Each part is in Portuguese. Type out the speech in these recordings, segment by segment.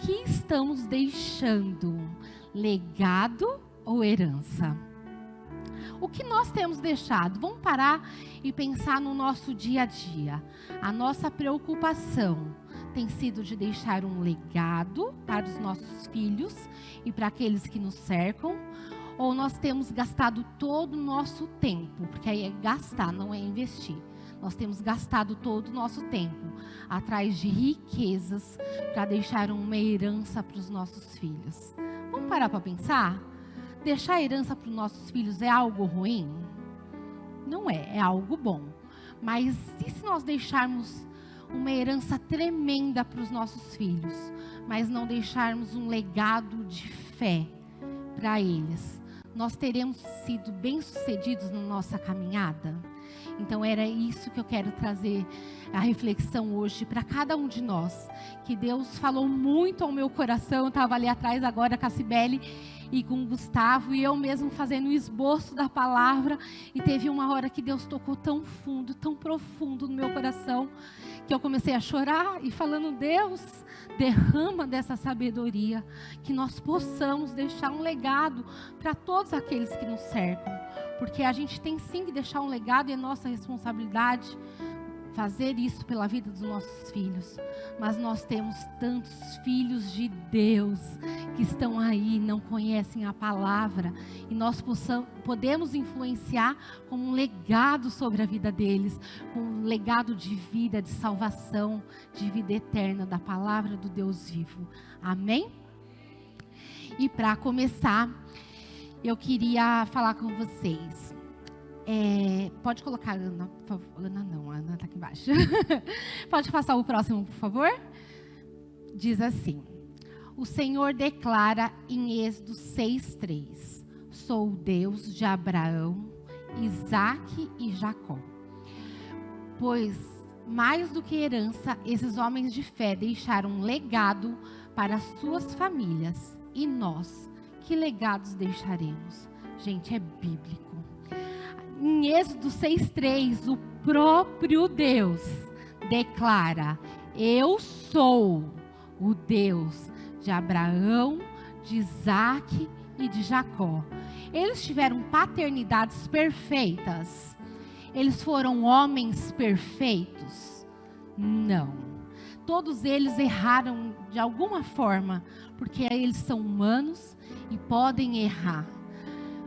que estamos deixando? Legado ou herança? O que nós temos deixado? Vamos parar e pensar no nosso dia a dia. A nossa preocupação tem sido de deixar um legado para os nossos filhos e para aqueles que nos cercam? Ou nós temos gastado todo o nosso tempo? Porque aí é gastar, não é investir. Nós temos gastado todo o nosso tempo atrás de riquezas para deixar uma herança para os nossos filhos. Vamos parar para pensar? Deixar herança para os nossos filhos é algo ruim? Não é, é algo bom. Mas e se nós deixarmos uma herança tremenda para os nossos filhos, mas não deixarmos um legado de fé para eles? Nós teremos sido bem-sucedidos na nossa caminhada? Então era isso que eu quero trazer a reflexão hoje para cada um de nós. Que Deus falou muito ao meu coração. Eu estava ali atrás agora com a Cibele e com o Gustavo, e eu mesmo fazendo o esboço da palavra, e teve uma hora que Deus tocou tão fundo, tão profundo no meu coração, que eu comecei a chorar e falando: Deus, derrama dessa sabedoria, que nós possamos deixar um legado para todos aqueles que nos cercam, porque a gente tem sim que deixar um legado, e é nossa responsabilidade fazer isso pela vida dos nossos filhos. Mas nós temos tantos filhos de Deus que estão aí, não conhecem a palavra, e nós podemos influenciar com um legado sobre a vida deles, com um legado de vida, de salvação, de vida eterna, da palavra do Deus vivo. Amém? E para começar, eu queria falar com vocês. Pode colocar a Ana, por favor. Ana não, a Ana está aqui embaixo. Pode passar o próximo, por favor? Diz assim: o Senhor declara em Êxodo 6:3: sou o Deus de Abraão, Isaque e Jacó. Pois, mais do que herança, esses homens de fé deixaram um legado para as suas famílias. E nós, que legados deixaremos? Gente, é bíblico. Em Êxodo 6:3, o próprio Deus declara: eu sou o Deus de Abraão, de Isaque e de Jacó. Eles tiveram paternidades perfeitas? Eles foram homens perfeitos? Não. Todos eles erraram de alguma forma, porque eles são humanos e podem errar.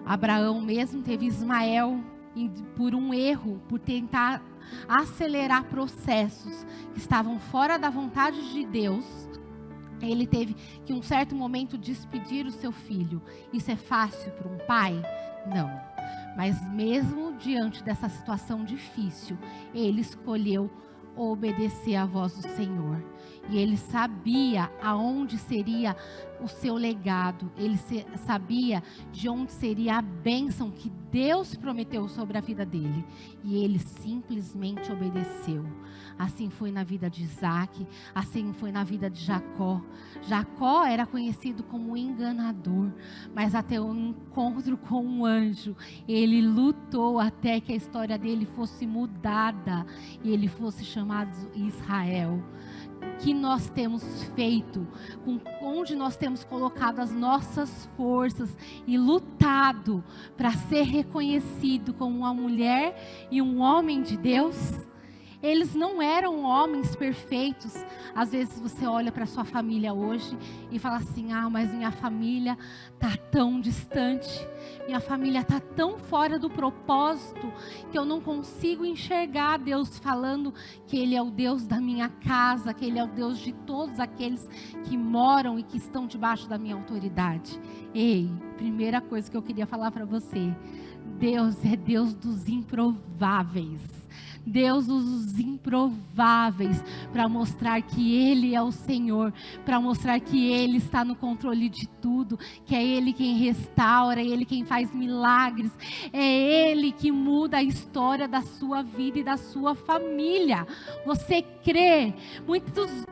Abraão mesmo teve Ismael, e por um erro, por tentar acelerar processos que estavam fora da vontade de Deus, ele teve que, em um certo momento, despedir o seu filho. Isso é fácil para um pai? Não. Mas mesmo diante dessa situação difícil, ele escolheu obedecer à voz do Senhor. E ele sabia aonde seria o seu legado. Ele sabia de onde seria a bênção que Deus prometeu sobre a vida dele. E ele simplesmente obedeceu. Assim foi na vida de Isaque, assim foi na vida de Jacó. Jacó era conhecido como enganador, mas até o encontro com um anjo, ele lutou até que a história dele fosse mudada e ele fosse chamado Israel. Que nós temos feito, onde nós temos colocado as nossas forças e lutado para ser reconhecido como uma mulher e um homem de Deus? Eles não eram homens perfeitos. Às vezes você olha para sua família hoje e fala assim: mas minha família está tão distante, minha família está tão fora do propósito, que eu não consigo enxergar Deus falando que Ele é o Deus da minha casa, que Ele é o Deus de todos aqueles que moram e que estão debaixo da minha autoridade. Ei, primeira coisa que eu queria falar para você: Deus é Deus dos improváveis. Deus usa os improváveis para mostrar que Ele é o Senhor, para mostrar que Ele está no controle de tudo, que é Ele quem restaura, é Ele quem faz milagres, é Ele que muda a história da sua vida e da sua família. Você crê?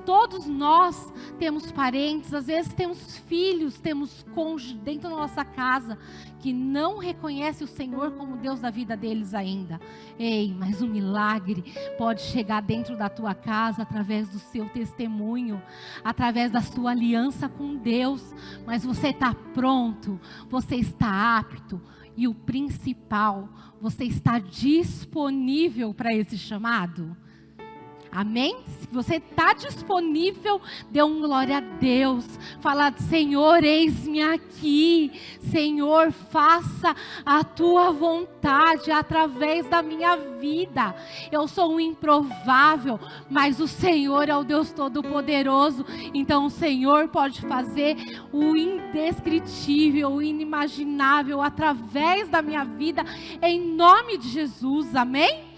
Todos nós temos parentes, às vezes temos filhos, temos cônjuge dentro da nossa casa que não reconhece o Senhor como Deus da vida deles ainda. Ei, mas o milagre milagre pode chegar dentro da tua casa através do seu testemunho, através da sua aliança com Deus. Mas você está pronto, você está apto e o principal, você está disponível para esse chamado? Amém? Se você está disponível, dê glória a Deus. Fala: Senhor, eis-me aqui. Senhor, faça a tua vontade através da minha vida. Eu sou um improvável, mas o Senhor é o Deus Todo-Poderoso. Então o Senhor pode fazer o indescritível, o inimaginável através da minha vida, em nome de Jesus. Amém?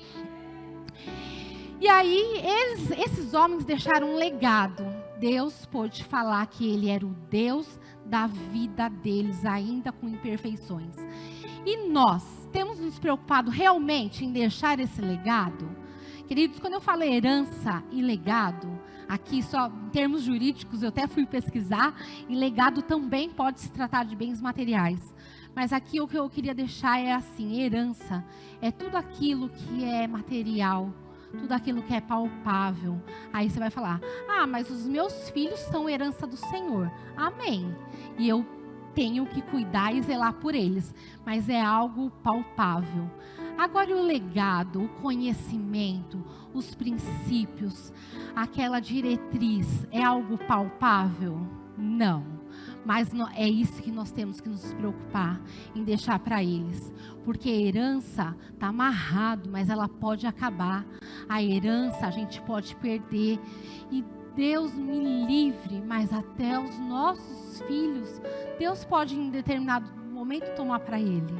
E aí, esses homens deixaram um legado. Deus pôde falar que Ele era o Deus da vida deles, ainda com imperfeições. E nós temos nos preocupado realmente em deixar esse legado? Queridos, quando eu falo herança e legado, aqui só em termos jurídicos, eu até fui pesquisar, e legado também pode se tratar de bens materiais. Mas aqui o que eu queria deixar é assim: herança é tudo aquilo que é material, tudo aquilo que é palpável. Aí você vai falar: ah, mas os meus filhos são herança do Senhor. Amém. E eu tenho que cuidar e zelar por eles. Mas é algo palpável. Agora o legado, o conhecimento, os princípios, aquela diretriz, é algo palpável? Não. Mas é isso que nós temos que nos preocupar em deixar para eles. Porque a herança está amarrado, mas ela pode acabar. A herança a gente pode perder. E Deus me livre, mas até os nossos filhos, Deus pode em determinado momento tomar para ele.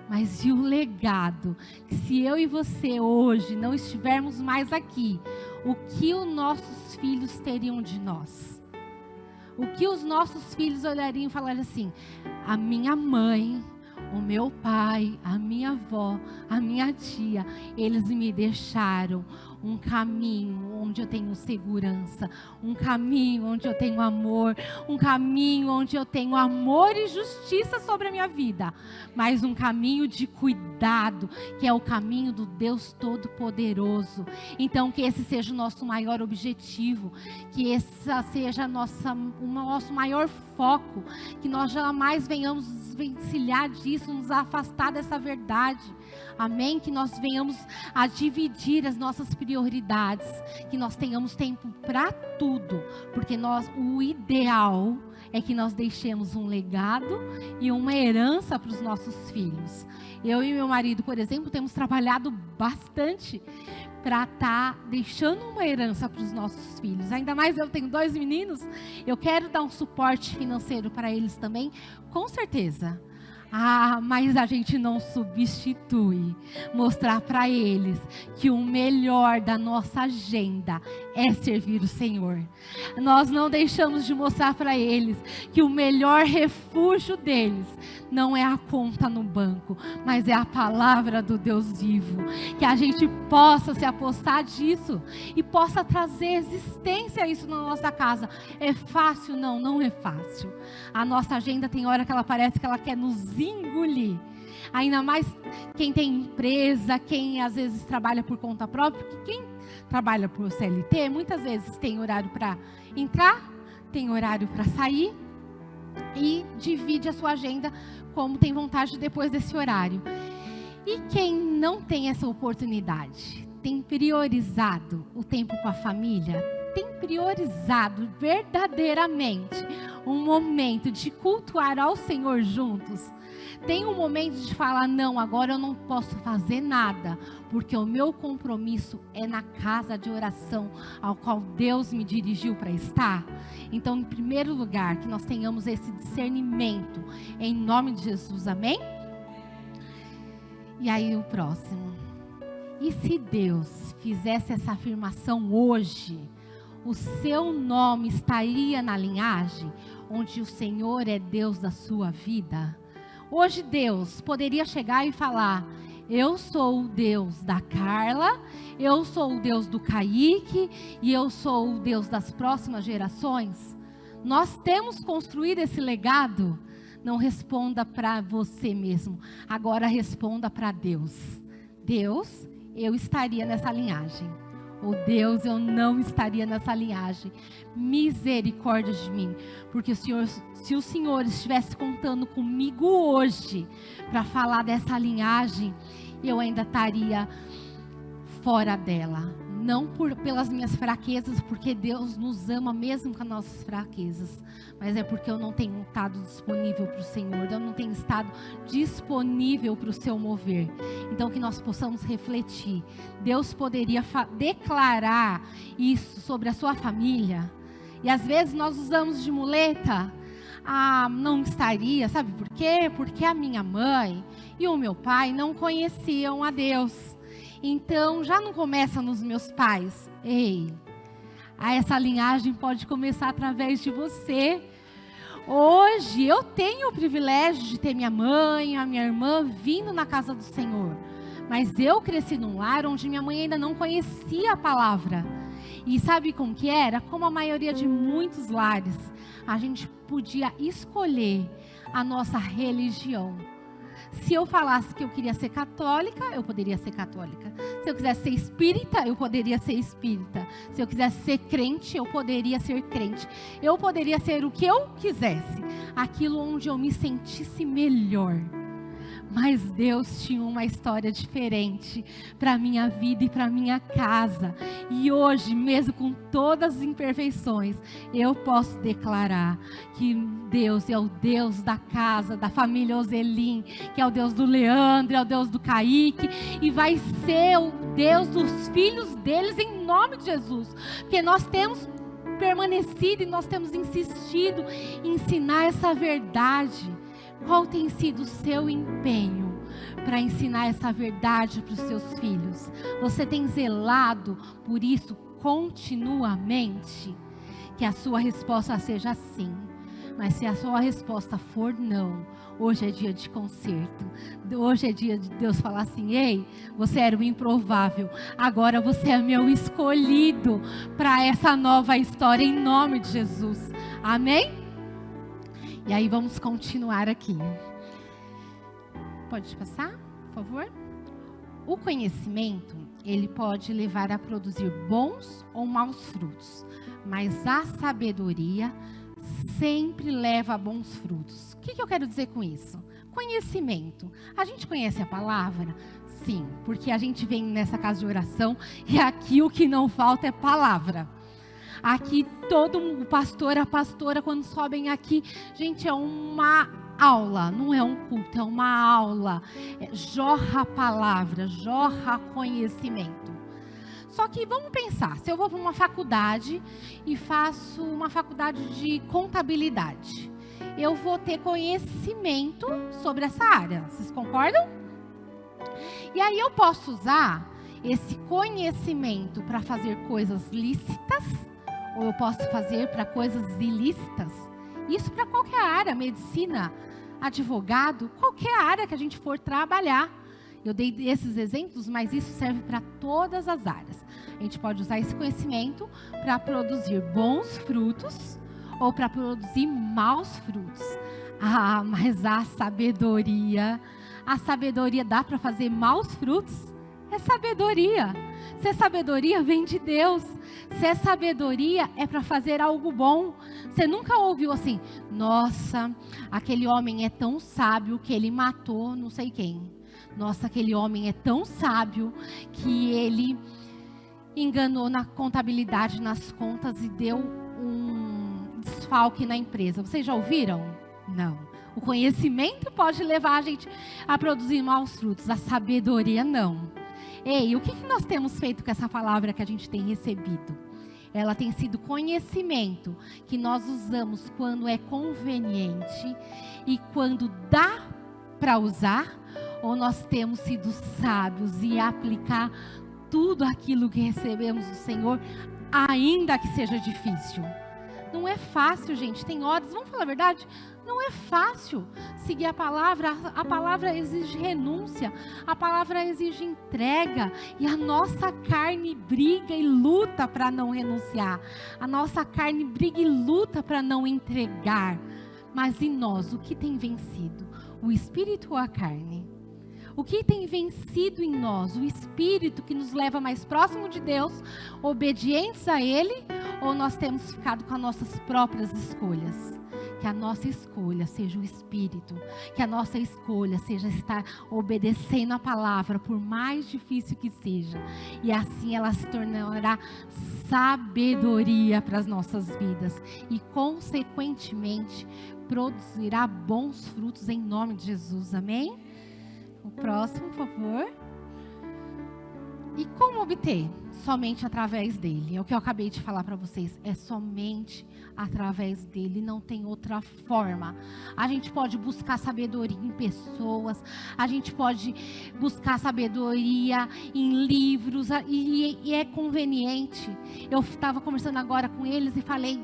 Mas e o legado? Se eu e você hoje não estivermos mais aqui, o que os nossos filhos teriam de nós? O que os nossos filhos olhariam e falariam assim: a minha mãe, o meu pai, a minha avó, a minha tia, eles me deixaram um caminho onde eu tenho segurança, um caminho onde eu tenho amor, um caminho onde eu tenho amor e justiça sobre a minha vida, mas um caminho de cuidado, que é o caminho do Deus Todo-Poderoso. Então que esse seja o nosso maior objetivo, que esse seja o nosso maior foco, que nós jamais venhamos desvencilhar disso, nos afastar dessa verdade. Amém? Que nós venhamos a dividir as nossas prioridades, que nós tenhamos tempo para tudo, porque o ideal é que nós deixemos um legado e uma herança para os nossos filhos. Eu e meu marido, por exemplo, temos trabalhado bastante para estar deixando uma herança para os nossos filhos. Ainda mais eu tenho 2 meninos, eu quero dar um suporte financeiro para eles também, com certeza. Ah, mas a gente não substitui mostrar para eles que o melhor da nossa agenda é servir o Senhor. Nós não deixamos de mostrar para eles que o melhor refúgio deles não é a conta no banco, mas é a palavra do Deus vivo. Que a gente possa se apossar disso e possa trazer existência a isso na nossa casa. É fácil? Não, não é fácil. A nossa agenda tem hora que ela parece que ela quer nos engolir. Ainda mais quem tem empresa, quem às vezes trabalha por conta própria, porque quem trabalha por CLT muitas vezes tem horário para entrar, tem horário para sair e divide a sua agenda como tem vontade depois desse horário. E quem não tem essa oportunidade, tem priorizado o tempo com a família, tem priorizado verdadeiramente um momento de cultuar ao Senhor juntos, tem um momento de falar: não, agora eu não posso fazer nada, porque o meu compromisso é na casa de oração ao qual Deus me dirigiu para estar. Então, em primeiro lugar, que nós tenhamos esse discernimento, em nome de Jesus, amém? E aí o próximo: e se Deus fizesse essa afirmação hoje, o seu nome estaria na linhagem onde o Senhor é Deus da sua vida? Hoje Deus poderia chegar e falar: eu sou o Deus da Carla, eu sou o Deus do Kaique e eu sou o Deus das próximas gerações. Nós temos construído esse legado. Não responda para você mesmo, agora responda para Deus. Deus, eu estaria nessa linhagem. Oh Deus, eu não estaria nessa linhagem. Misericórdia de mim. Porque se o Senhor estivesse contando comigo hoje para falar dessa linhagem, eu ainda estaria fora dela. Não pelas minhas fraquezas, porque Deus nos ama mesmo com as nossas fraquezas. Mas é porque eu não tenho estado disponível para o Senhor. Eu não tenho estado disponível para o seu mover. Então que nós possamos refletir. Deus poderia declarar isso sobre a sua família. E às vezes nós usamos de muleta. Ah, não estaria, sabe por quê? Porque a minha mãe e o meu pai não conheciam a Deus. Então, já não começa nos meus pais. Ei, essa linhagem pode começar através de você. Hoje, eu tenho o privilégio de ter minha mãe, a minha irmã vindo na casa do Senhor. Mas eu cresci num lar onde minha mãe ainda não conhecia a palavra. E sabe como que era? Como a maioria de muitos lares, a gente podia escolher a nossa religião. Se eu falasse que eu queria ser católica, eu poderia ser católica. Se eu quisesse ser espírita, eu poderia ser espírita. Se eu quisesse ser crente, eu poderia ser crente. Eu poderia ser o que eu quisesse. Aquilo onde eu me sentisse melhor. Mas Deus tinha uma história diferente para a minha vida e para a minha casa. E hoje, mesmo com todas as imperfeições, eu posso declarar que Deus é o Deus da casa, da família Ozelim, que é o Deus do Leandro, é o Deus do Kaique, e vai ser o Deus dos filhos deles em nome de Jesus. Porque nós temos permanecido e nós temos insistido em ensinar essa verdade. Qual tem sido o seu empenho para ensinar essa verdade para os seus filhos? Você tem zelado por isso continuamente? Que a sua resposta seja sim. Mas se a sua resposta for não, hoje é dia de conserto. Hoje é dia de Deus falar assim: ei, você era o improvável, agora você é meu escolhido para essa nova história em nome de Jesus. Amém? E aí vamos continuar aqui. Pode passar, por favor? O conhecimento, ele pode levar a produzir bons ou maus frutos. Mas a sabedoria sempre leva a bons frutos. O que eu quero dizer com isso? Conhecimento. A gente conhece a palavra? Sim, porque a gente vem nessa casa de oração e aqui o que não falta é palavra. Aqui todo o pastor, a pastora, quando sobem aqui, gente, é uma aula, não é um culto, é uma aula. Jorra a palavra, jorra conhecimento. Só que vamos pensar, se eu vou para uma faculdade e faço uma faculdade de contabilidade, eu vou ter conhecimento sobre essa área, vocês concordam? E aí eu posso usar esse conhecimento para fazer coisas lícitas, ou eu posso fazer para coisas ilícitas. Isso para qualquer área, medicina, advogado, qualquer área que a gente for trabalhar. Eu dei esses exemplos, mas isso serve para todas as áreas. A gente pode usar esse conhecimento para produzir bons frutos ou para produzir maus frutos. Ah, mas a sabedoria dá para fazer maus frutos? É sabedoria. Se é sabedoria, vem de Deus. Se é sabedoria, é para fazer algo bom. Você nunca ouviu assim: nossa, aquele homem é tão sábio que ele matou não sei quem. Nossa, aquele homem é tão sábio que ele enganou na contabilidade, nas contas e deu um desfalque na empresa. Vocês já ouviram? Não. O conhecimento pode levar a gente a produzir maus frutos. A sabedoria não. Ei, o que nós temos feito com essa palavra que a gente tem recebido? Ela tem sido conhecimento que nós usamos quando é conveniente e quando dá para usar, ou nós temos sido sábios e aplicar tudo aquilo que recebemos do Senhor, ainda que seja difícil. Não é fácil, gente. Tem horas, vamos falar a verdade? Não é fácil seguir a palavra exige renúncia, a palavra exige entrega, e a nossa carne briga e luta para não renunciar, a nossa carne briga e luta para não entregar. Mas em nós, o que tem vencido? O espírito ou a carne? O que tem vencido em nós? O Espírito que nos leva mais próximo de Deus, obedientes a Ele, ou nós temos ficado com as nossas próprias escolhas? Que a nossa escolha seja o Espírito, que a nossa escolha seja estar obedecendo a palavra, por mais difícil que seja, e assim ela se tornará sabedoria para as nossas vidas e consequentemente produzirá bons frutos em nome de Jesus, amém? O próximo, por favor. E como obter? Somente através dele. É o que eu acabei de falar para vocês. É somente através dele. Não tem outra forma. A gente pode buscar sabedoria em pessoas. A gente pode buscar sabedoria em livros. E é conveniente. Eu estava conversando agora com eles e falei: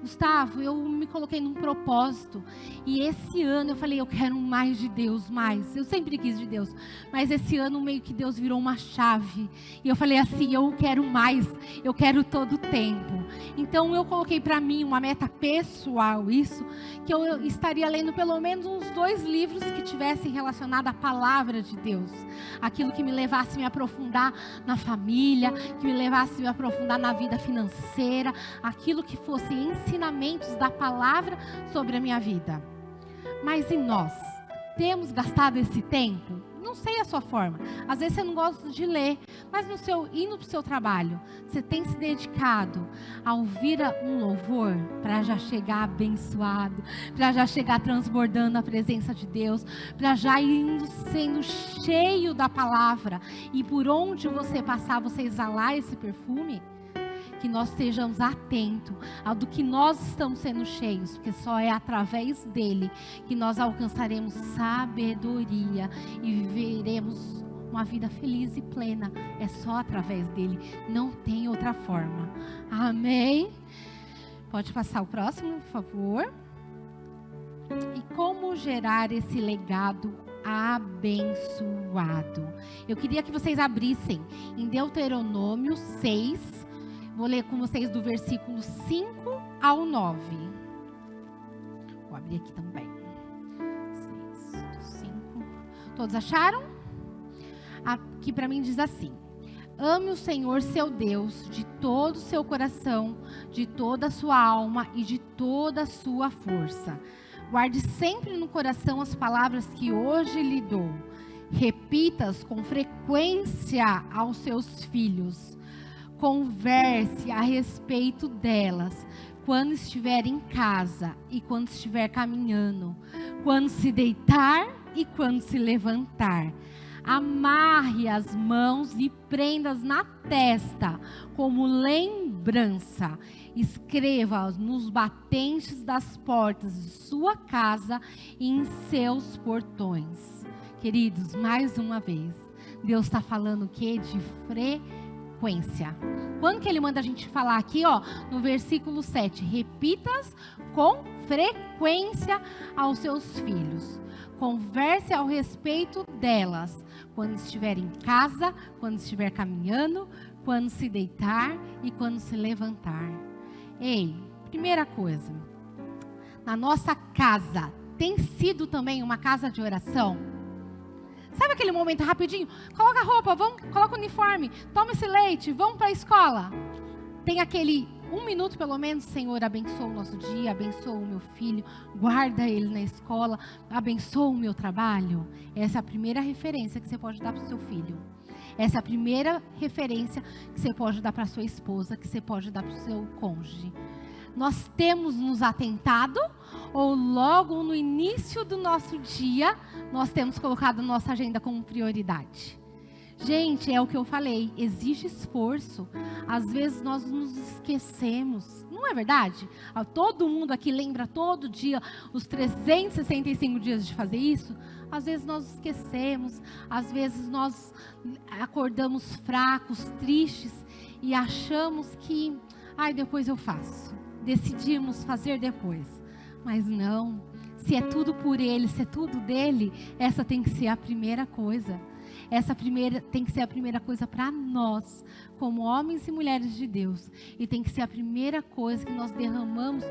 Gustavo, eu me coloquei num propósito. E esse ano eu falei, eu quero mais de Deus, mais. Eu sempre quis de Deus. Mas esse ano meio que Deus virou uma chave. E eu falei assim, eu quero mais. Eu quero todo o tempo. Então eu coloquei para mim uma meta pessoal, isso. Que eu estaria lendo pelo menos uns 2 livros que tivessem relacionado à palavra de Deus. Aquilo que me levasse a me aprofundar na família. Que me levasse a me aprofundar na vida financeira. Aquilo que fosse ensinamentos da palavra sobre a minha vida. Mas e nós? Temos gastado esse tempo? Não sei a sua forma. Às vezes você não gosta de ler, mas indo para o seu trabalho, você tem se dedicado a ouvir um louvor para já chegar abençoado, para já chegar transbordando a presença de Deus, para já indo sendo cheio da palavra e por onde você passar, você exalar esse perfume? Que nós estejamos atentos ao do que nós estamos sendo cheios, porque só é através dele que nós alcançaremos sabedoria e viveremos uma vida feliz e plena. É só através dele, não tem outra forma. Amém? Pode passar o próximo, por favor. E como gerar esse legado abençoado? Eu queria que vocês abrissem em Deuteronômio 6. Vou ler com vocês do versículo 5 ao 9. Vou abrir aqui também. 6, 5. Todos acharam? Aqui para mim diz assim: ame o Senhor seu Deus de todo o seu coração, de toda a sua alma e de toda a sua força. Guarde sempre no coração as palavras que hoje lhe dou. Repita-as com frequência aos seus filhos. Converse a respeito delas quando estiver em casa e quando estiver caminhando, quando se deitar e quando se levantar. Amarre as mãos e prenda-as na testa como lembrança. Escreva-as nos batentes das portas de sua casa e em seus portões. Queridos, mais uma vez, Deus está falando o quê? De frequência. Quando que ele manda a gente falar aqui, ó, no versículo 7, repita-as com frequência aos seus filhos. Converse ao respeito delas, quando estiver em casa, quando estiver caminhando, quando se deitar e quando se levantar. Ei, primeira coisa, na nossa casa, tem sido também uma casa de oração? Sabe aquele momento rapidinho? Coloca a roupa, coloca o uniforme, toma esse leite, vamos para a escola. Tem aquele 1 minuto pelo menos, Senhor, abençoa o nosso dia, abençoa o meu filho, guarda ele na escola, abençoa o meu trabalho. Essa é a primeira referência que você pode dar para o seu filho. Essa é a primeira referência que você pode dar para a sua esposa, que você pode dar para o seu cônjuge. Nós temos nos atentado ou logo no início do nosso dia, nós temos colocado a nossa agenda como prioridade? Gente, é o que eu falei, exige esforço. Às vezes nós nos esquecemos, não é verdade? Todo mundo aqui lembra todo dia os 365 dias de fazer isso. Às vezes nós esquecemos, às vezes nós acordamos fracos, tristes e achamos que, depois eu faço. Decidimos fazer depois, mas não, se é tudo por Ele, se é tudo dEle, essa tem que ser a primeira coisa, tem que ser a primeira coisa para nós, como homens e mulheres de Deus, e tem que ser a primeira coisa que nós derramamos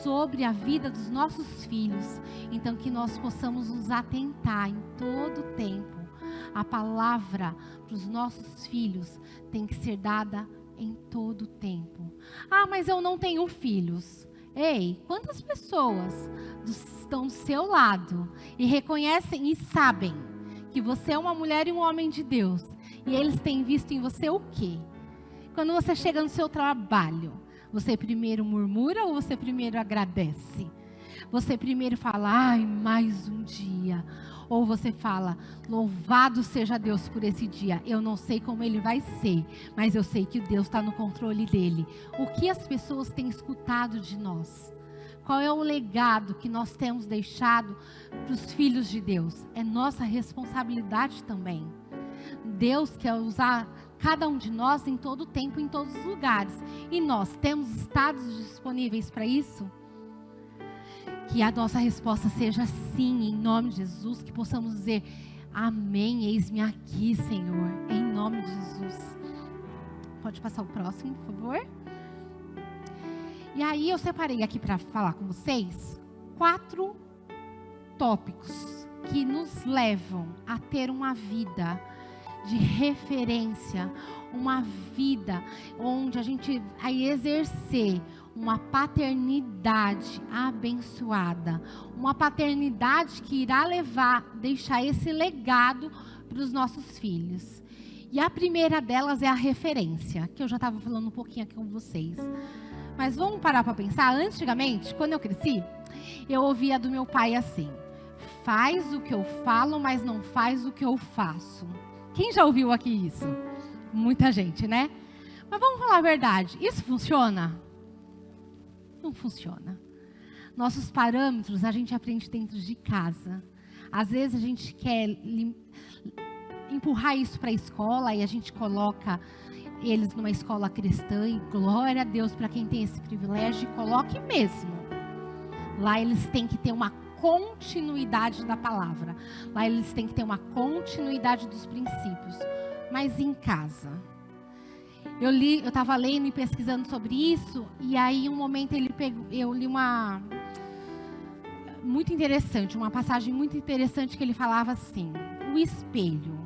sobre a vida dos nossos filhos, então que nós possamos nos atentar em todo o tempo A palavra para os nossos filhos tem que ser dada em todo o tempo. Ah, mas eu não tenho filhos. Ei, quantas pessoas estão do seu lado e reconhecem e sabem que você é uma mulher e um homem de Deus, e eles têm visto em você o quê? Quando você chega no seu trabalho, você primeiro murmura ou você primeiro agradece? Você primeiro fala, ai, mais um dia. Ou você fala, louvado seja Deus por esse dia. Eu não sei como ele vai ser, mas eu sei que Deus está no controle dele. O que as pessoas têm escutado de nós? Qual é o legado que nós temos deixado para os filhos de Deus? É nossa responsabilidade também. Deus quer usar cada um de nós em todo o tempo, em todos os lugares. E nós temos estados disponíveis para isso? Que a nossa resposta seja sim, em nome de Jesus, que possamos dizer, amém, eis-me aqui, Senhor, em nome de Jesus. Pode passar o próximo, por favor? E aí eu separei aqui para falar com vocês 4 tópicos que nos levam a ter uma vida de referência, uma vida onde a gente vai exercer uma paternidade abençoada, uma paternidade que irá deixar esse legado para os nossos filhos. E a primeira delas é a referência, que eu já estava falando um pouquinho aqui com vocês. Mas vamos parar para pensar, antigamente, quando eu cresci, eu ouvia do meu pai assim, faz o que eu falo, mas não faz o que eu faço. Quem já ouviu aqui isso? Muita gente, né? Mas vamos falar a verdade, isso funciona? Não funciona. Nossos parâmetros a gente aprende dentro de casa. Às vezes a gente quer empurrar isso para a escola e a gente coloca eles numa escola cristã e glória a Deus para quem tem esse privilégio, e coloque mesmo. Lá eles têm que ter uma continuidade da palavra. Lá eles têm que ter uma continuidade dos princípios. Mas em casa. Eu estava lendo e pesquisando sobre isso, e aí um momento eu li muito interessante, uma passagem muito interessante que ele falava assim, o espelho.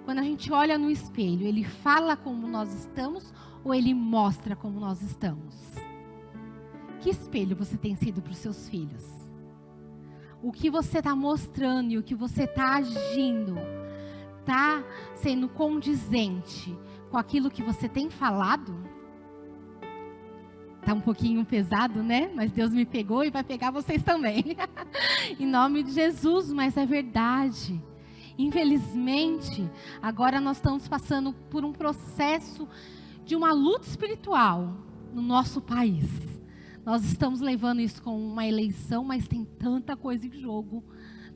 Quando a gente olha no espelho, ele fala como nós estamos ou ele mostra como nós estamos? Que espelho você tem sido para os seus filhos? O que você está mostrando e o que você está agindo está sendo condizente com aquilo que você tem falado? Tá um pouquinho pesado, né? Mas Deus me pegou e vai pegar vocês também. Em nome de Jesus, mas é verdade. Infelizmente, agora nós estamos passando por um processo de uma luta espiritual no nosso país. Nós estamos levando isso com uma eleição, mas tem tanta coisa em jogo.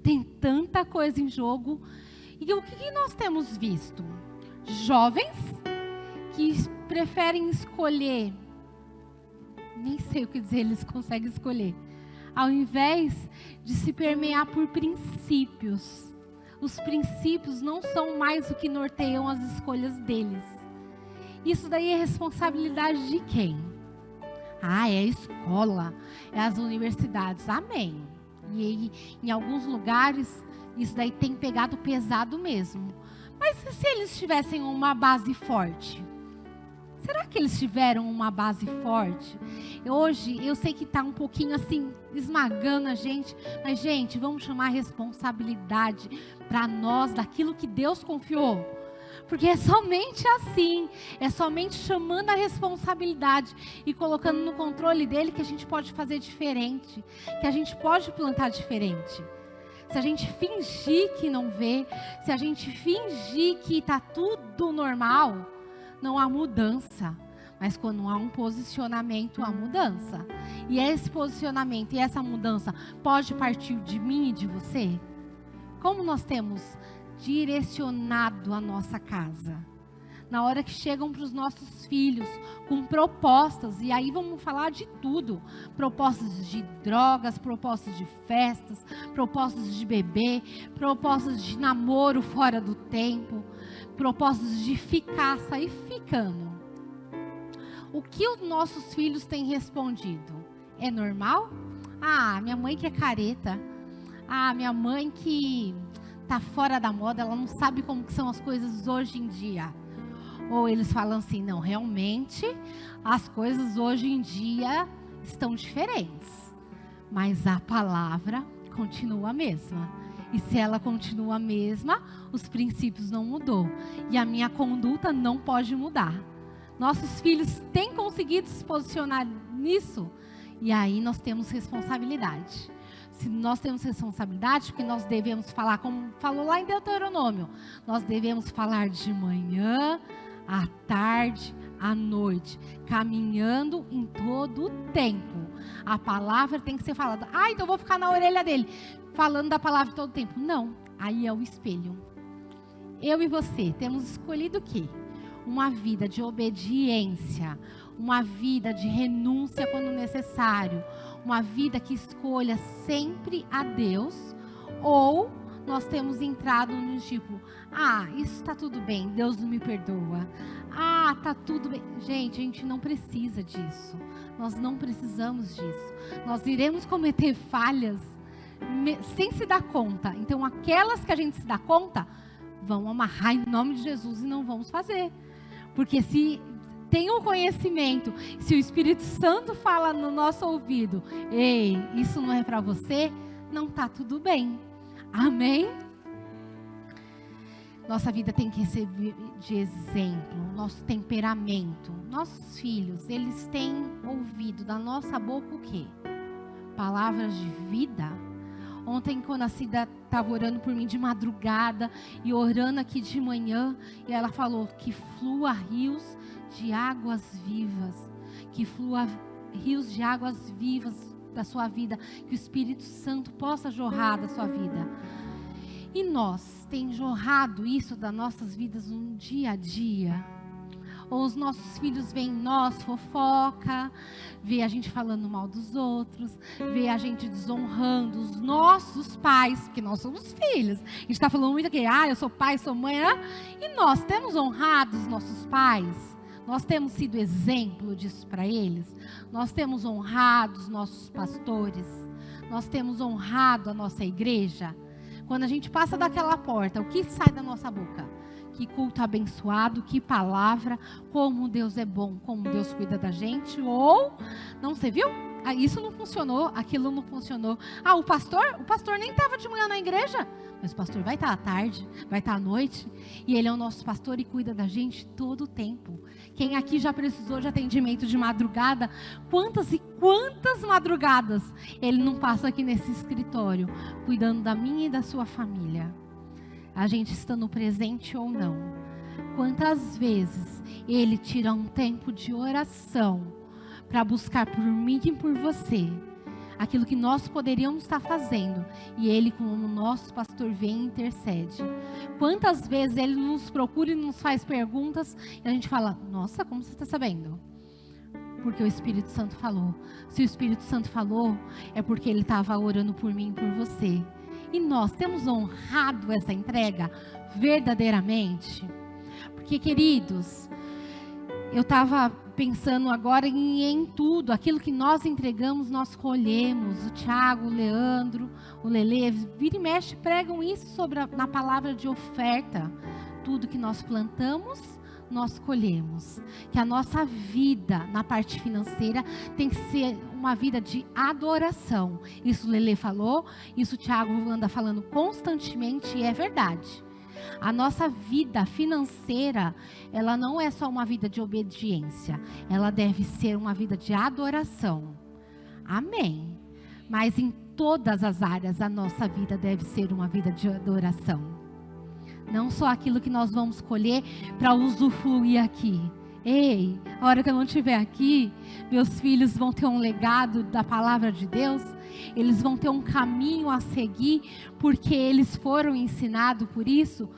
Tem tanta coisa em jogo. E o que nós temos visto? Jovens que preferem escolher, nem sei o que dizer, eles conseguem escolher, ao invés de se permear por princípios. Os princípios não são mais o que norteiam as escolhas deles. Isso daí é responsabilidade de quem? Ah, é a escola, é as universidades, amém. E em alguns lugares, isso daí tem pegado pesado mesmo. Mas e se eles tivessem uma base forte? Será que eles tiveram uma base forte? Hoje, eu sei que está um pouquinho assim, esmagando a gente. Mas, gente, vamos chamar a responsabilidade para nós daquilo que Deus confiou. Porque é somente assim, é somente chamando a responsabilidade e colocando no controle dele que a gente pode fazer diferente. Que a gente pode plantar diferente. Se a gente fingir que não vê, se a gente fingir que está tudo normal, não há mudança. Mas quando há um posicionamento, há mudança. E esse posicionamento e essa mudança pode partir de mim e de você? Como nós temos direcionado a nossa casa? Na hora que chegam para os nossos filhos com propostas, e aí vamos falar de tudo, propostas de drogas, propostas de festas, propostas de bebê, propostas de namoro fora do tempo, propostas de sair ficando. O que os nossos filhos têm respondido? É normal? Ah, minha mãe que é careta. Ah, minha mãe que tá fora da moda, ela não sabe como que são as coisas hoje em dia. Ou eles falam assim, não, realmente as coisas hoje em dia estão diferentes. Mas a palavra continua a mesma. E se ela continua a mesma, os princípios não mudou. E a minha conduta não pode mudar. Nossos filhos têm conseguido se posicionar nisso. E aí nós temos responsabilidade. Se nós temos responsabilidade, porque nós devemos falar, como falou lá em Deuteronômio, nós devemos falar de manhã, à tarde, à noite, caminhando em todo o tempo. A palavra tem que ser falada. Ah, então eu vou ficar na orelha dele, falando da palavra todo o tempo. Não, aí é o espelho. Eu e você temos escolhido o quê? Uma vida de obediência, uma vida de renúncia quando necessário, uma vida que escolha sempre a Deus, ou nós temos entrado no tipo, isso está tudo bem, Deus não me perdoa. Tá tudo bem. Gente, a gente não precisa disso. Nós não precisamos disso. Nós iremos cometer falhas sem se dar conta. Então, aquelas que a gente se dá conta, vão amarrar em nome de Jesus e não vamos fazer. Porque se tem um conhecimento, se o Espírito Santo fala no nosso ouvido, ei, isso não é para você, não está tudo bem. Amém? Nossa vida tem que ser de exemplo, nosso temperamento. Nossos filhos, eles têm ouvido da nossa boca o quê? Palavras de vida. Ontem, quando a Cida estava orando por mim de madrugada e orando aqui de manhã, e ela falou que flua rios de águas vivas, que flua rios de águas vivas da sua vida, que o Espírito Santo possa jorrar da sua vida. E nós, tem jorrado isso das nossas vidas no dia a dia? Ou os nossos filhos veem nós, fofoca, vê a gente falando mal dos outros, vê a gente desonrando os nossos pais, porque nós somos filhos. A gente está falando muito aqui, eu sou pai, sou mãe, e nós temos honrado os nossos pais? Nós temos sido exemplo disso para eles? Nós temos honrado os nossos pastores? Nós temos honrado a nossa igreja? Quando a gente passa daquela porta, o que sai da nossa boca? Que culto abençoado, que palavra, como Deus é bom, como Deus cuida da gente. Ou, não, você viu? Isso não funcionou, aquilo não funcionou. O pastor nem estava de manhã na igreja, mas o pastor vai estar à tarde, vai estar à noite. E ele é o nosso pastor e cuida da gente todo o tempo. Quem aqui já precisou de atendimento de madrugada, quantas e quantas madrugadas ele não passa aqui nesse escritório, cuidando da minha e da sua família. A gente estando presente ou não. Quantas vezes ele tira um tempo de oração para buscar por mim e por você aquilo que nós poderíamos estar fazendo, e ele, como nosso pastor, vem e intercede. Quantas vezes ele nos procura e nos faz perguntas e a gente fala, nossa, como você está sabendo? Porque o Espírito Santo falou. Se o Espírito Santo falou, é porque ele estava orando por mim e por você. E nós temos honrado essa entrega verdadeiramente? Porque, queridos, eu estava pensando agora em tudo, aquilo que nós entregamos, nós colhemos. O Tiago, o Leandro, o Lelê, vira e mexe, pregam isso na palavra de oferta. Tudo que nós plantamos, nós colhemos. Que a nossa vida na parte financeira tem que ser uma vida de adoração. Isso o Lelê falou, isso o Tiago anda falando constantemente, e é verdade. A nossa vida financeira, ela não é só uma vida de obediência, ela deve ser uma vida de adoração. Amém. Mas em todas as áreas a nossa vida deve ser uma vida de adoração. Não só aquilo que nós vamos colher para usufruir aqui. Ei, a hora que eu não estiver aqui, meus filhos vão ter um legado da palavra de Deus. Eles vão ter um caminho a seguir, porque eles foram ensinados por isso.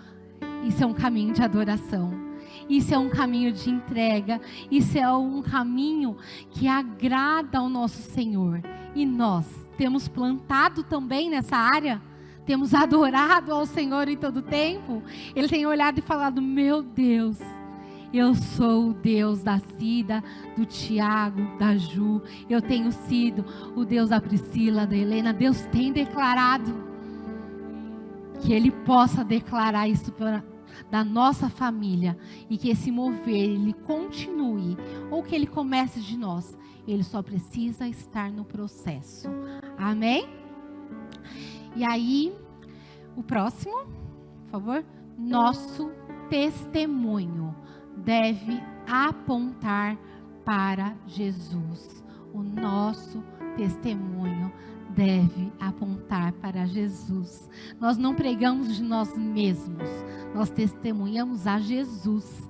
Isso é um caminho de adoração. Isso é um caminho de entrega. Isso é um caminho que agrada ao nosso Senhor. E nós temos plantado também nessa área. Temos adorado ao Senhor em todo o tempo. Ele tem olhado e falado, meu Deus, eu sou o Deus da Cida, do Tiago, da Ju. Eu tenho sido o Deus da Priscila, da Helena. Deus tem declarado. que Ele possa declarar isso da nossa família, e que esse mover, Ele continue, ou que Ele comece de nós. Ele só precisa estar no processo. Amém? E aí, o próximo, por favor. Nosso testemunho deve apontar para Jesus. O nosso testemunho deve apontar para Jesus. Nós não pregamos de nós mesmos, nós testemunhamos a Jesus.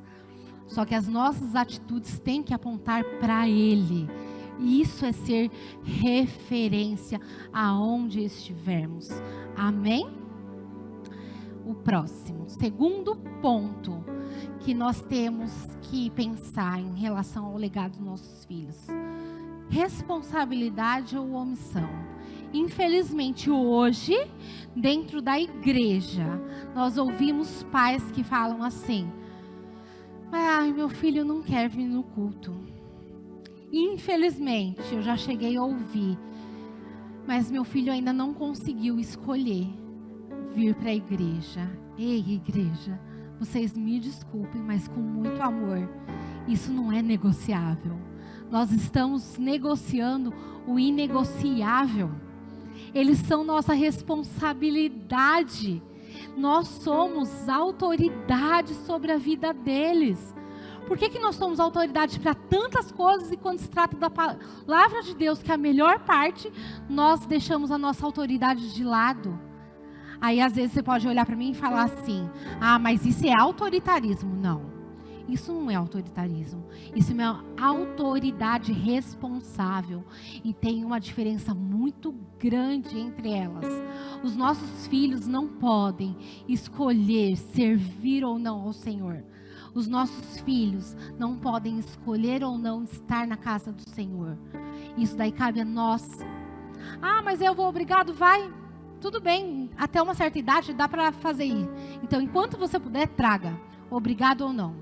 Só que as nossas atitudes têm que apontar para Ele. E isso é ser referência aonde estivermos. Amém? O próximo, segundo ponto que nós temos que pensar em relação ao legado dos nossos filhos: responsabilidade ou omissão. Infelizmente hoje, dentro da igreja, nós ouvimos pais que falam assim: ai, meu filho não quer vir no culto. Infelizmente, eu já cheguei a ouvir: mas meu filho ainda não conseguiu escolher vir para a igreja. Ei, igreja, vocês me desculpem, mas com muito amor, isso não é negociável. Nós estamos negociando o inegociável. Eles são nossa responsabilidade. Nós somos autoridade sobre a vida deles. Por que nós somos autoridade para tantas coisas, e quando se trata da palavra de Deus, que é a melhor parte, nós deixamos a nossa autoridade de lado? Aí às vezes você pode olhar para mim e falar assim: ah, mas isso é autoritarismo. Não, isso não é autoritarismo. Isso é uma autoridade responsável. E tem uma diferença muito grande entre elas. Os nossos filhos não podem escolher servir ou não ao Senhor. Os nossos filhos não podem escolher ou não estar na casa do Senhor. Isso daí cabe a nós. Ah, mas eu vou obrigado, vai. Tudo bem, até uma certa idade dá para fazer isso. Então, enquanto você puder, traga. Obrigado ou não.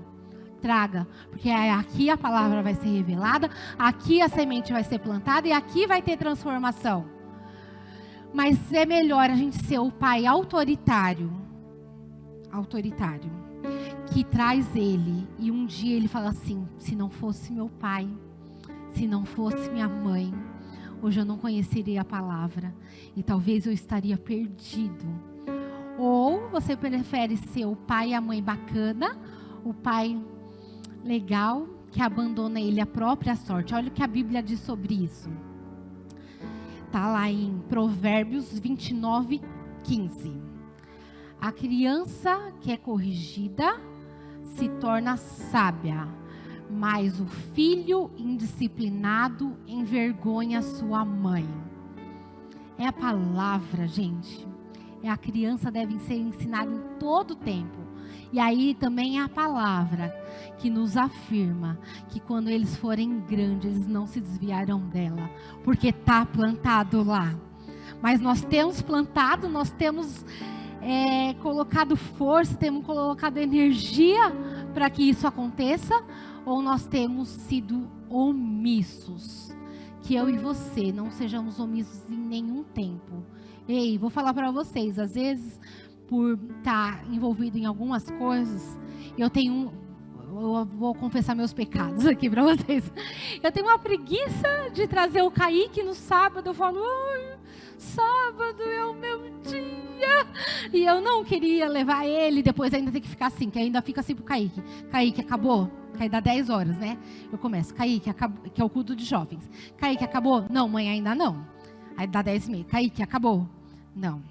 Traga, porque aqui a palavra vai ser revelada, aqui a semente vai ser plantada e aqui vai ter transformação. Mas é melhor a gente ser o pai autoritário, que traz ele, e um dia ele fala assim: se não fosse meu pai, se não fosse minha mãe, hoje eu não conheceria a palavra, e talvez eu estaria perdido. Ou você prefere ser o pai e a mãe bacana, o pai legal, que abandona ele à própria sorte. Olha o que a Bíblia diz sobre isso. Está lá em Provérbios 29:15. A criança que é corrigida se torna sábia, mas o filho indisciplinado envergonha sua mãe. É a palavra, gente. A criança deve ser ensinada em todo o tempo. E aí também é a palavra que nos afirma que quando eles forem grandes, eles não se desviarão dela, porque está plantado lá. Mas nós temos plantado, nós temos colocado força, temos colocado energia para que isso aconteça, ou nós temos sido omissos? Que eu e você não sejamos omissos em nenhum tempo. Ei, vou falar para vocês, às vezes, por estar envolvido em algumas coisas, eu vou confessar meus pecados aqui para vocês. Eu tenho uma preguiça de trazer o Kaique no sábado. Eu falo: sábado é o meu dia. E eu não queria levar ele, depois ainda tem que ficar assim, que ainda fica assim pro Kaique. Kaique, acabou? Que aí dá 10 horas, né? Eu começo: Kaique, acabou, que é o culto de jovens. Kaique, acabou? Não, mãe, ainda não. Aí dá 10h30. Kaique, acabou? Não.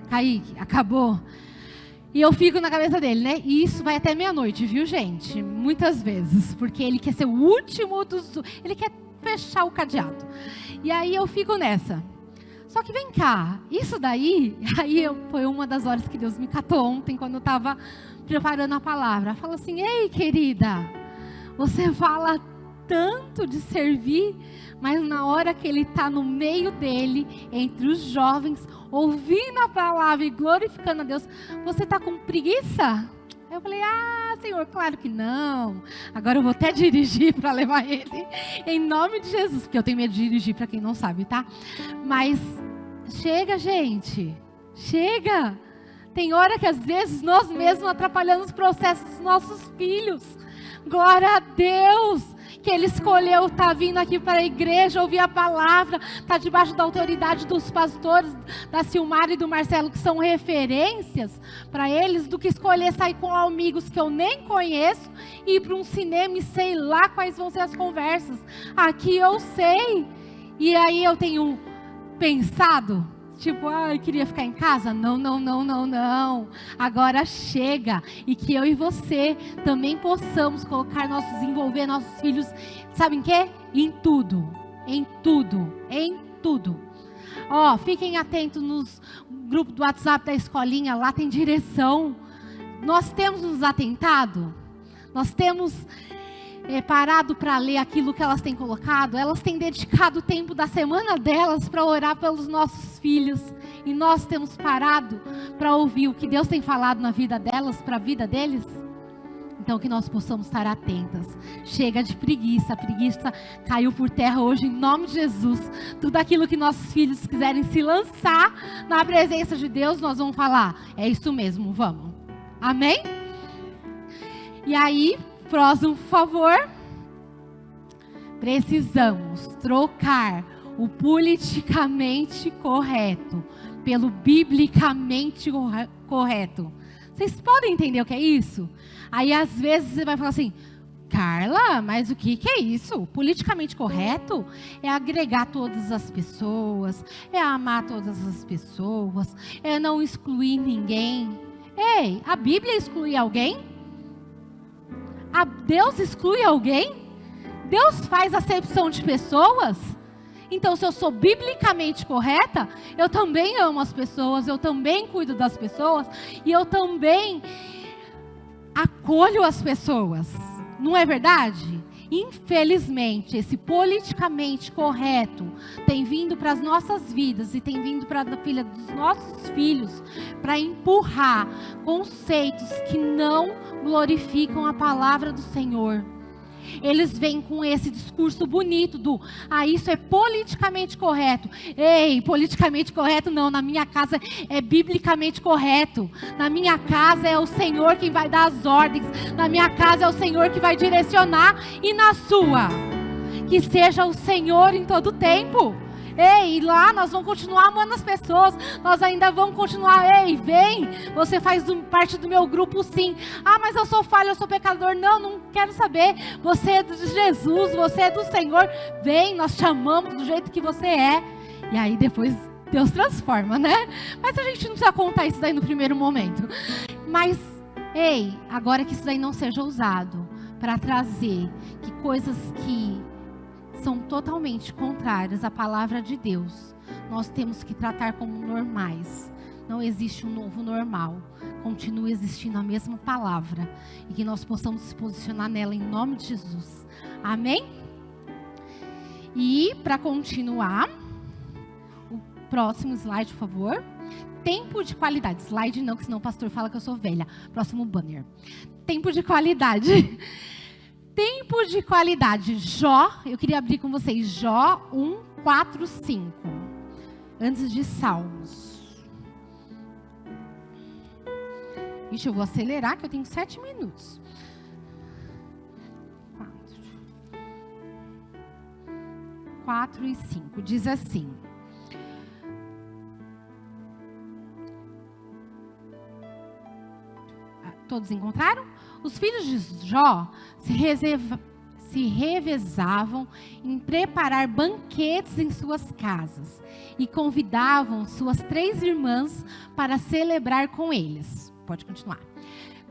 Kaique, acabou? E eu fico na cabeça dele, né? E isso vai até meia-noite, viu, gente? Muitas vezes. Porque ele quer ser o último ele quer fechar o cadeado. E aí eu fico nessa. Só que vem cá, isso daí, foi uma das horas que Deus me catou ontem, quando eu estava preparando a palavra. Fala assim: ei, querida, você fala tanto de servir, mas na hora que ele está no meio dele, entre os jovens, ouvindo a palavra e glorificando a Deus, você está com preguiça? Eu falei: Senhor, claro que não. Agora eu vou até dirigir para levar ele, em nome de Jesus, porque eu tenho medo de dirigir, para quem não sabe, tá? Mas chega, gente, chega. Tem hora que às vezes nós mesmos atrapalhamos os processos dos nossos filhos. Glória a Deus, que Ele escolheu estar vindo aqui para a igreja, ouvir a palavra, estar debaixo da autoridade dos pastores, da Silmara e do Marcelo, que são referências para eles, do que escolher sair com amigos que eu nem conheço, e ir para um cinema e sei lá quais vão ser as conversas. Aqui eu sei, e aí eu tenho pensado, tipo, eu queria ficar em casa. Não. Agora chega. E que eu e você também possamos desenvolver nossos filhos, sabe em quê? Em tudo. Fiquem atentos nos grupos do WhatsApp da escolinha, lá tem direção. Nós temos nos atentado, nós temos parado para ler aquilo que elas têm colocado. Elas têm dedicado o tempo da semana delas para orar pelos nossos filhos, e nós temos parado para ouvir o que Deus tem falado na vida delas, para a vida deles. Então que nós possamos estar atentas. Chega de preguiça, a preguiça caiu por terra hoje em nome de Jesus. Tudo aquilo que nossos filhos quiserem se lançar na presença de Deus, nós vamos falar, é isso mesmo, vamos. Amém? E aí, próximo, por favor. Precisamos trocar o politicamente correto pelo biblicamente correto. Vocês podem entender o que é isso? Aí às vezes você vai falar assim, Carla, mas o que é isso? Politicamente correto é agregar todas as pessoas, é amar todas as pessoas, é não excluir ninguém. Ei, a Bíblia exclui alguém? Deus exclui alguém? Deus faz acepção de pessoas? Então, se eu sou biblicamente correta, eu também amo as pessoas, eu também cuido das pessoas, e eu também acolho as pessoas. Não é verdade? Infelizmente, esse politicamente correto tem vindo para as nossas vidas e tem vindo para a filha dos nossos filhos para empurrar conceitos que não glorificam a palavra do Senhor. Eles vêm com esse discurso bonito do, isso é politicamente correto. Ei, politicamente correto não, na minha casa é biblicamente correto. Na minha casa é o Senhor quem vai dar as ordens. Na minha casa é o Senhor que vai direcionar. E na sua? Que seja o Senhor em todo tempo. Ei, lá nós vamos continuar amando as pessoas, nós ainda vamos continuar, vem, você faz parte do meu grupo sim. Mas eu sou falho, eu sou pecador. Não quero saber, você é de Jesus, você é do Senhor, vem, nós te amamos do jeito que você é. E aí depois Deus transforma, né? Mas a gente não precisa contar isso daí no primeiro momento. Mas, agora que isso daí não seja usado para trazer que coisas que são totalmente contrárias à palavra de Deus, nós temos que tratar como normais. Não existe um novo normal, continua existindo a mesma palavra, e que nós possamos se posicionar nela em nome de Jesus, amém? E para continuar, o próximo slide, por favor. Tempo de qualidade, slide não, que senão o pastor fala que eu sou velha. Próximo banner. Tempo de qualidade. Tempo de qualidade. Jó, eu queria abrir com vocês, Jó 1, 4, 5. Antes de Salmos. Ixi, eu vou acelerar que eu tenho 7 minutos. 4 e 5. Diz assim. Todos encontraram? Os filhos de Jó se revezavam em preparar banquetes em suas casas e convidavam suas 3 irmãs para celebrar com eles. Pode continuar.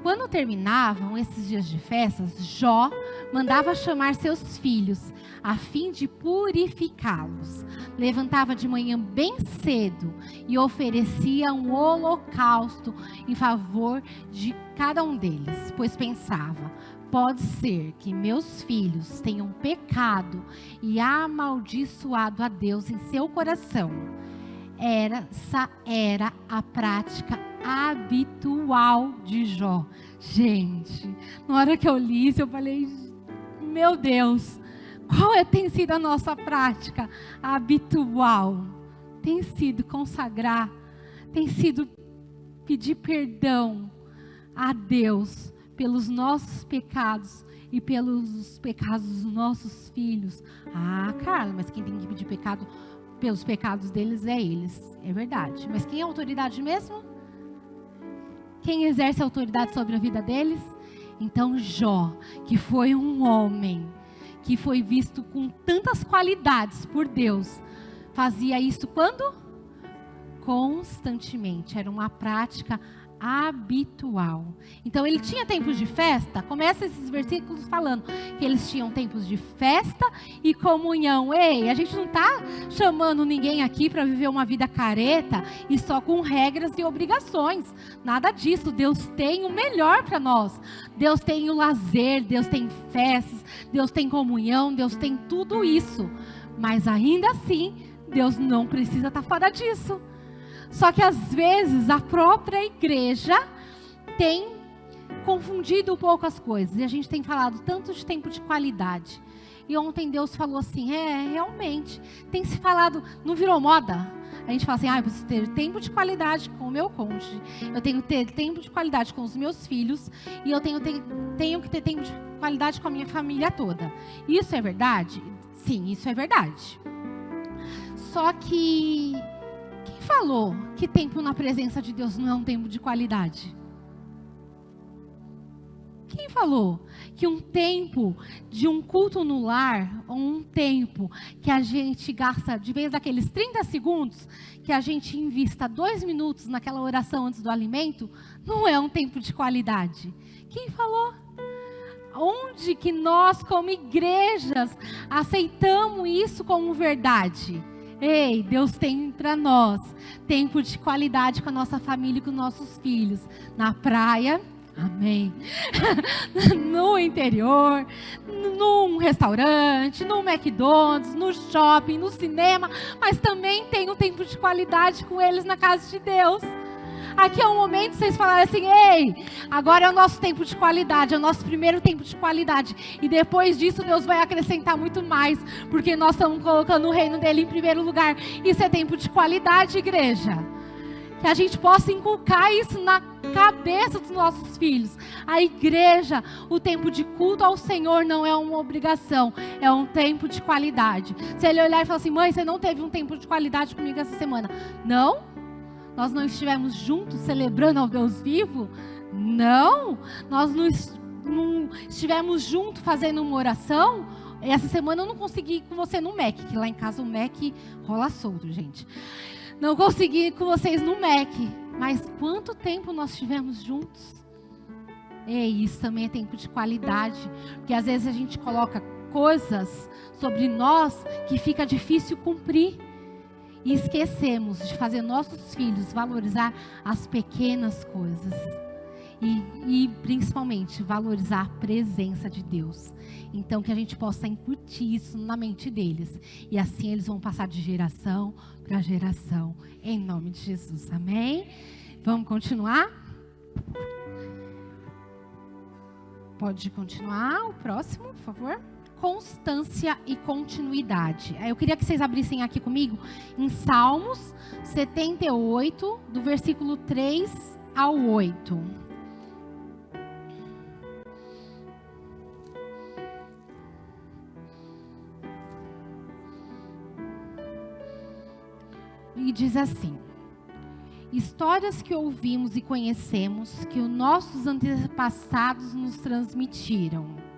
Quando terminavam esses dias de festas, Jó mandava chamar seus filhos a fim de purificá-los. Levantava de manhã bem cedo e oferecia um holocausto em favor de cada um deles, pois pensava: pode ser que meus filhos tenham pecado e amaldiçoado a Deus em seu coração. Essa era a prática habitual de Jó. Gente, na hora que eu li isso, eu falei: meu Deus, qual tem sido a nossa prática habitual? Tem sido consagrar, tem sido pedir perdão a Deus pelos nossos pecados e pelos pecados dos nossos filhos. Ah, Carla, mas quem tem que pedir pecado pelos pecados deles é eles. É verdade. Mas quem é a autoridade mesmo? Quem exerce a autoridade sobre a vida deles? Então Jó, que foi um homem que foi visto com tantas qualidades por Deus, fazia isso quando? Constantemente. Era uma prática habitual. Então ele tinha tempos de festa. Começa esses versículos falando que eles tinham tempos de festa e comunhão. Ei, a gente não está chamando ninguém aqui para viver uma vida careta e só com regras e obrigações. Nada disso. Deus tem o melhor para nós. Deus tem o lazer, Deus tem festas, Deus tem comunhão, Deus tem tudo isso. Mas ainda assim, Deus não precisa estar fora disso. Só que às vezes a própria igreja tem confundido um pouco as coisas. E a gente tem falado tanto de tempo de qualidade. E ontem Deus falou assim, realmente, tem se falado, não virou moda? A gente fala assim, eu preciso ter tempo de qualidade com o meu cônjuge. Eu tenho que ter tempo de qualidade com os meus filhos. E eu tenho que ter tempo de qualidade com a minha família toda. Isso é verdade? Sim, isso é verdade. Só que... quem falou que tempo na presença de Deus não é um tempo de qualidade? Quem falou que um tempo de um culto no lar, ou um tempo que a gente gasta, de vez daqueles 30 segundos, que a gente invista 2 minutos naquela oração antes do alimento, não é um tempo de qualidade? Quem falou? Onde que nós, como igrejas, aceitamos isso como verdade? Ei, Deus tem para nós tempo de qualidade com a nossa família e com nossos filhos. Na praia, amém. No interior, num restaurante, no McDonald's, no shopping, no cinema. Mas também tem um tempo de qualidade com eles na casa de Deus. Aqui é um momento de vocês falarem assim, ei, agora é o nosso tempo de qualidade, é o nosso primeiro tempo de qualidade. E depois disso Deus vai acrescentar muito mais, porque nós estamos colocando o reino dele em primeiro lugar. Isso é tempo de qualidade, igreja. Que a gente possa inculcar isso na cabeça dos nossos filhos. A igreja, o tempo de culto ao Senhor não é uma obrigação, é um tempo de qualidade. Se ele olhar e falar assim, mãe, você não teve um tempo de qualidade comigo essa semana? Não? Nós não estivemos juntos celebrando ao Deus vivo? Não. Nós não estivemos juntos fazendo uma oração? Essa semana eu não consegui ir com você no Mac, que lá em casa o Mac rola solto, gente. Não consegui ir com vocês no Mac. Mas quanto tempo nós estivemos juntos? Ei, isso também é tempo de qualidade. Porque às vezes a gente coloca coisas sobre nós que fica difícil cumprir. E esquecemos de fazer nossos filhos valorizar as pequenas coisas. E principalmente valorizar a presença de Deus. Então que a gente possa incutir isso na mente deles. E assim eles vão passar de geração para geração. Em nome de Jesus. Amém? Vamos continuar? Pode continuar o próximo, por favor? Constância e continuidade. Eu queria que vocês abrissem aqui comigo em Salmos 78, do versículo 3 ao 8. E diz assim: histórias que ouvimos e conhecemos, que os nossos antepassados nos transmitiram.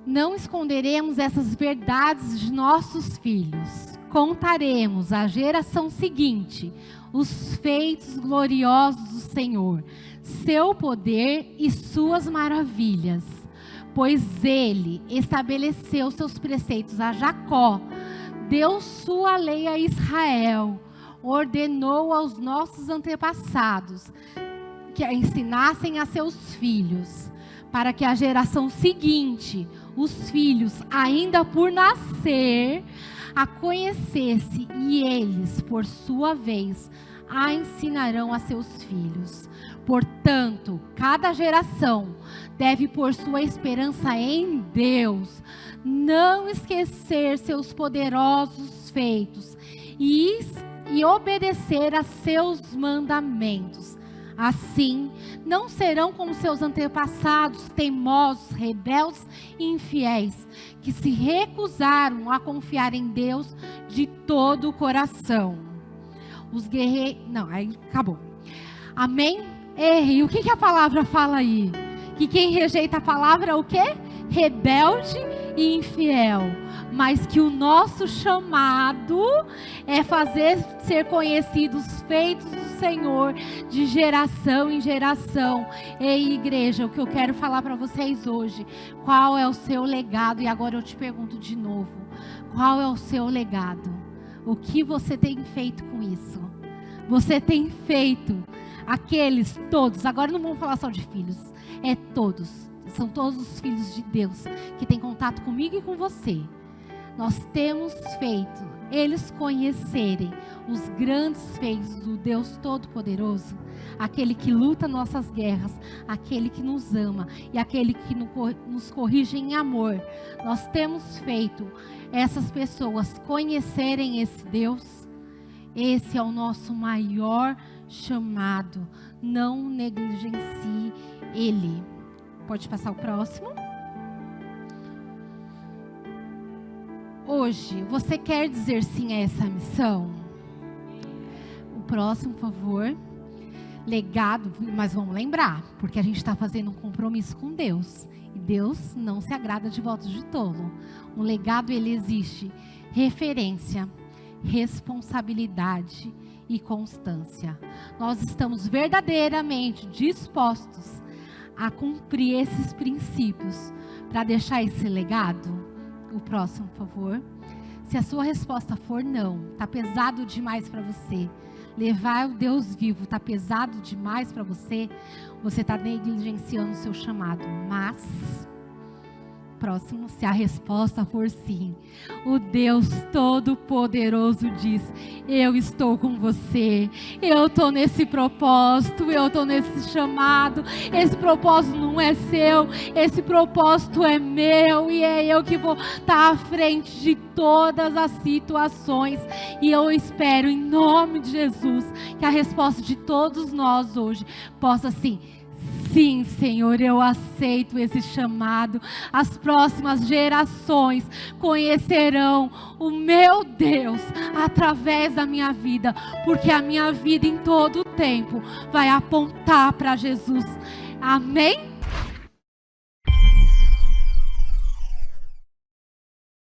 Não esconderemos essas verdades de nossos filhos. Contaremos à geração seguinte os feitos gloriosos do Senhor, seu poder e suas maravilhas. Pois Ele estabeleceu seus preceitos a Jacó, deu sua lei a Israel, ordenou aos nossos antepassados que a ensinassem a seus filhos, para que a geração seguinte, os filhos ainda por nascer, a conhecesse, e eles, por sua vez, a ensinarão a seus filhos. Portanto, cada geração deve pôr sua esperança em Deus, não esquecer seus poderosos feitos e e obedecer a seus mandamentos. Assim, não serão como seus antepassados, teimosos, rebeldes e infiéis, que se recusaram a confiar em Deus de todo o coração. Os guerreiros... Não, aí acabou. Amém? E o que a palavra fala aí? Que quem rejeita a palavra é o quê? Rebelde e infiel. Mas que o nosso chamado é fazer ser conhecidos os feitos do Senhor de geração em geração. Ei, igreja, o que eu quero falar para vocês hoje, qual é o seu legado? E agora eu te pergunto de novo, qual é o seu legado? O que você tem feito com isso? Você tem feito aqueles todos, agora não vamos falar só de filhos, é todos, são todos os filhos de Deus que têm contato comigo e com você. Nós temos feito eles conhecerem os grandes feitos do Deus Todo-Poderoso, aquele que luta nossas guerras, aquele que nos ama e aquele que nos corrige em amor. Nós temos feito essas pessoas conhecerem esse Deus. Esse é o nosso maior chamado. Não negligencie Ele. Pode passar o próximo. Hoje, você quer dizer sim a essa missão? O próximo, por favor. Legado, mas vamos lembrar, porque a gente está fazendo um compromisso com Deus. E Deus não se agrada de votos de tolo. Um legado, ele existe referência, responsabilidade e constância. Nós estamos verdadeiramente dispostos a cumprir esses princípios para deixar esse legado? O próximo, por favor. Se a sua resposta for não, está pesado demais para você, levar o Deus vivo está pesado demais para você, você está negligenciando o seu chamado. Mas, próximo, se a resposta for sim, o Deus Todo-Poderoso diz: eu estou com você, eu estou nesse propósito, eu estou nesse chamado, esse propósito não é seu, esse propósito é meu, e é eu que vou estar à frente de todas as situações. E eu espero, em nome de Jesus, que a resposta de todos nós hoje possa sim: sim, Senhor, eu aceito esse chamado. As próximas gerações conhecerão o meu Deus através da minha vida, porque a minha vida em todo o tempo vai apontar para Jesus. Amém?